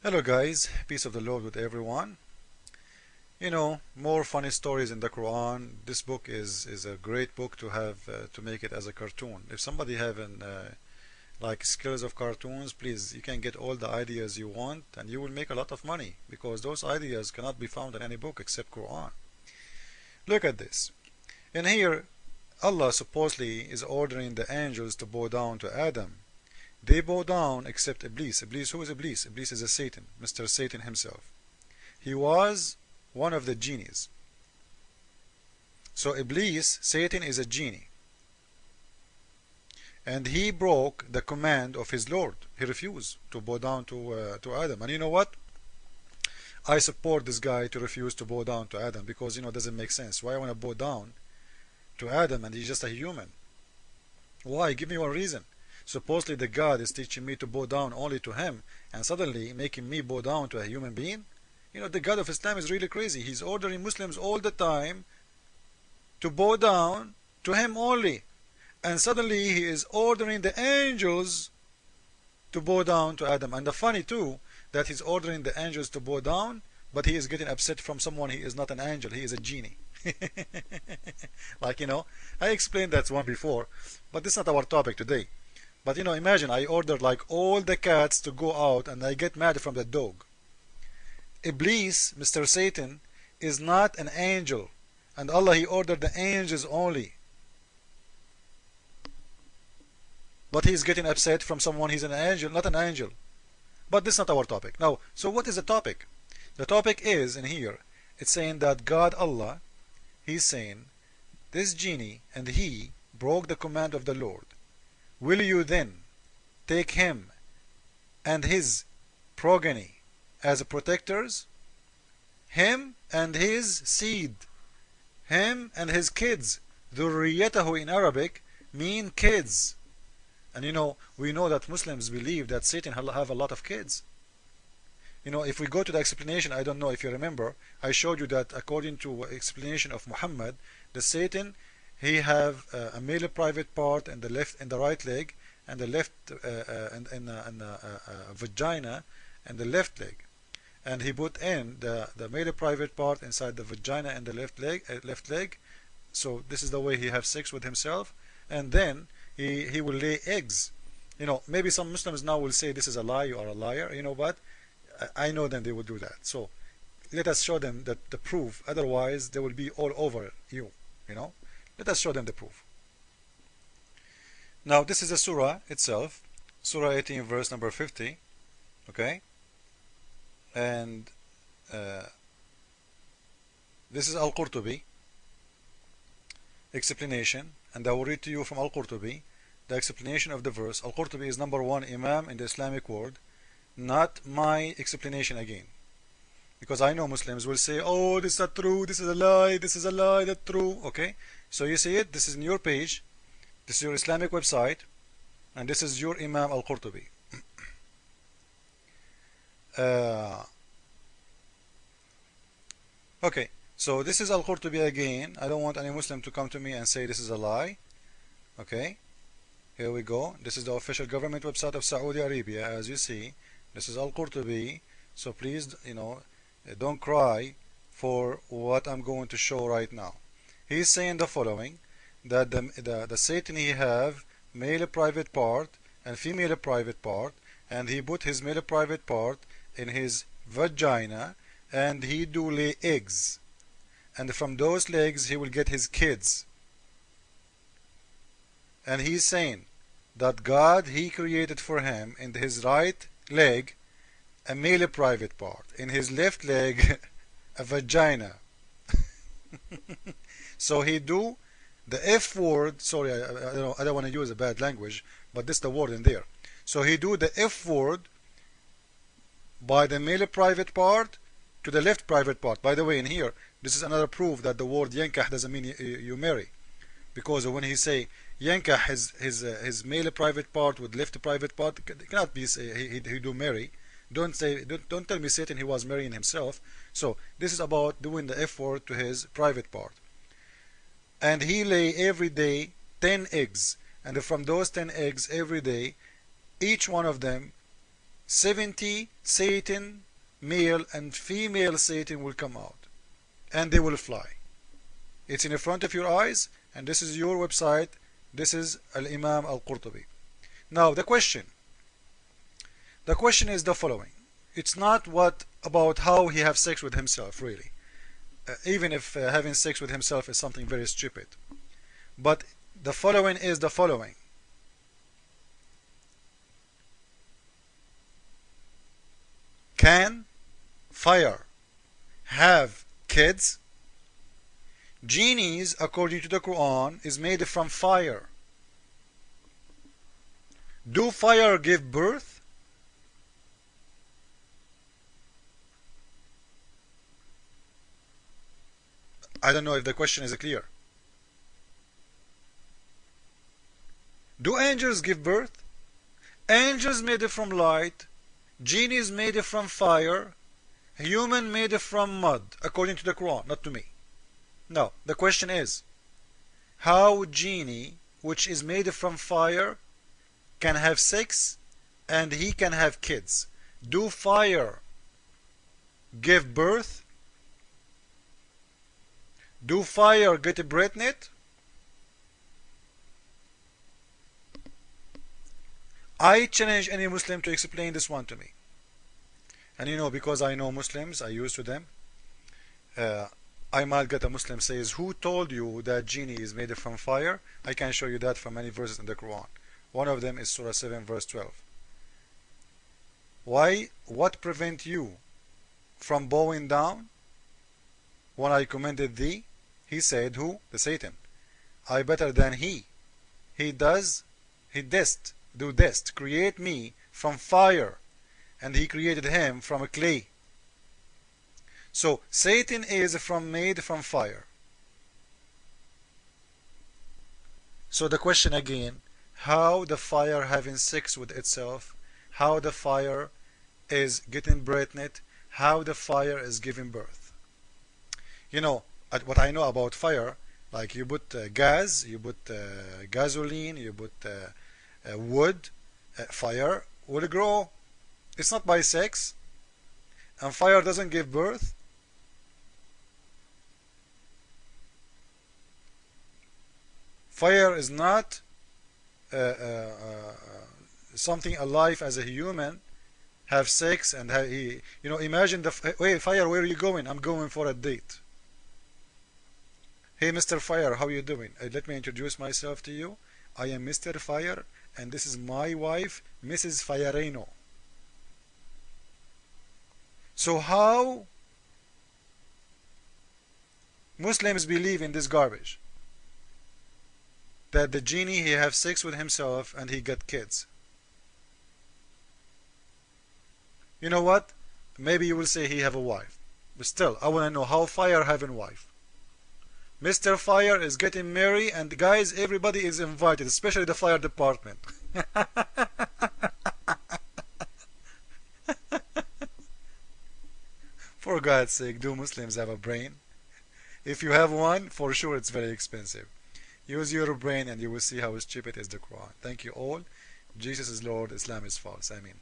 Hello guys, peace of the Lord with everyone. More funny stories in the Quran. This book is a great book to have to make it as a cartoon. If somebody having like skills of cartoons, please, you can get all the ideas you want and you will make a lot of money because those ideas cannot be found in any book except Quran. Look at this. In here, Allah supposedly is ordering the angels to bow down to Adam. They bow down except Iblis. Iblis, who is Iblis? Iblis is a Satan, Mr. Satan himself. He was one of the genies. So Iblis, Satan is a genie. And he broke the command of his Lord. He refused to bow down to Adam. And you know what? I support this guy to refuse to bow down to Adam because it doesn't make sense. Why I want to bow down to Adam and he's just a human? Why? Give me one reason. Supposedly the God is teaching me to bow down only to him and suddenly making me bow down to a human being? The God of Islam is really crazy. He's ordering Muslims all the time to bow down to him only. And suddenly he is ordering the angels to bow down to Adam. And the funny too, that he's ordering the angels to bow down, but he is getting upset from someone. He is not an angel, he is a genie. I explained that one before, but this is not our topic today. But imagine I order like all the cats to go out and I get mad from the dog. Iblis, Mr. Satan, is not an angel, and Allah he ordered the angels only. But he's getting upset from someone he's an angel, not an angel. But this is not our topic. Now, so what is the topic? The topic is in here. It's saying that God Allah, he's saying, this genie and he broke the command of the Lord. Will you then take him and his progeny as protectors? Him and his seed, him and his kids. ذُرِّيَّتَهُ in Arabic mean kids. And we know that Muslims believe that Satan have a lot of kids. If we go to the explanation, I don't know if you remember, I showed you that according to explanation of Muhammad, the Satan, he have a male private part in the left and the right leg, and the left and vagina and the left leg, and he put in the male private part inside the vagina and the left leg. So this is the way he have sex with himself, and then he will lay eggs. Maybe some Muslims now will say this is a lie, you are a liar, but I know them, they will do that. So let us show them that the proof, otherwise they will be all over you. Let us show them the proof. Now this is the surah itself, surah 18 verse number 50. Okay, and this is Al-Qurtubi explanation, and I will read to you from Al-Qurtubi the explanation of the verse. Al-Qurtubi is number one Imam in the Islamic world, not my explanation again, because I know Muslims will say, oh, this is not true, this is a lie, this is a lie, that's true. Okay, so you see it, this is in your page, this is your Islamic website, and this is your Imam Al-Qurtubi. Okay, so this is Al-Qurtubi again. I don't want any Muslim to come to me and say this is a lie. Okay, here we go. This is the official government website of Saudi Arabia. As you see, this is Al-Qurtubi. So please, don't cry for what I'm going to show right now. He's saying the following, that the Satan he have male private part and female private part, and he put his male private part in his vagina, and he do lay eggs, and from those legs he will get his kids. And he's saying that God he created for him in his right leg a male private part, in his left leg a vagina. So he do the F word, sorry, I don't want to use a bad language, but this is the word in there. So he do the F word by the male private part to the left private part. By the way, in here, this is another proof that the word yankah doesn't mean you marry, because when he say yankah his male private part with left private part, it cannot be he do marry. Don't tell me Satan he was marrying himself. So this is about doing the F word to his private part. And he lay every day 10 eggs, and from those 10 eggs every day, each one of them 70 Satan, male and female Satan, will come out and they will fly. It's in front of your eyes, and this is your website. This is Al-Imam Al-Qurtubi. Now the question is the following. It's not what about how he have sex with himself, really. Even if having sex with himself is something very stupid. But the following is the following. Can fire have kids? Genies, according to the Quran, is made from fire. Do fire give birth? I don't know if the question is clear. Do angels give birth? Angels made from light, genies made from fire, human made from mud, according to the Quran, not to me. No, the question is, how genie, which is made from fire, can have sex and he can have kids? Do fire give birth? Do fire get pregnant? I challenge any Muslim to explain this one to me. And you know, because I know Muslims, I used to them. I might get a Muslim says, who told you that genie is made from fire? I can show you that from many verses in the Quran. One of them is Surah 7 verse 12. Why? What prevent you from bowing down when I commanded thee? He said, who? The Satan. I better than he. He didst, create me from fire, and he created him from clay. So Satan is made from fire. So the question again, how the fire having sex with itself, how the fire is getting pregnant, how the fire is giving birth. You know, what I know about fire, like you put gas, you put gasoline, you put wood, fire will grow. It's not by sex, and fire doesn't give birth. Fire is not something alive as a human, have sex and have, you know, imagine the, hey fire, where are you going? I'm going for a date. Hey Mr. Fire, how you doing? Let me introduce myself to you. I am Mr. Fire, and this is my wife, Mrs. Fioreno. So how Muslims believe in this garbage? That the genie, he have sex with himself and he get kids. You know what? Maybe you will say he have a wife. But still, I want to know how fire having a wife. Mr. Fire is getting married, and guys, everybody is invited, especially the fire department. For God's sake, do Muslims have a brain? If you have one, for sure it's very expensive. Use your brain and you will see how stupid is the Quran. Thank you all. Jesus is Lord, Islam is false. Amen.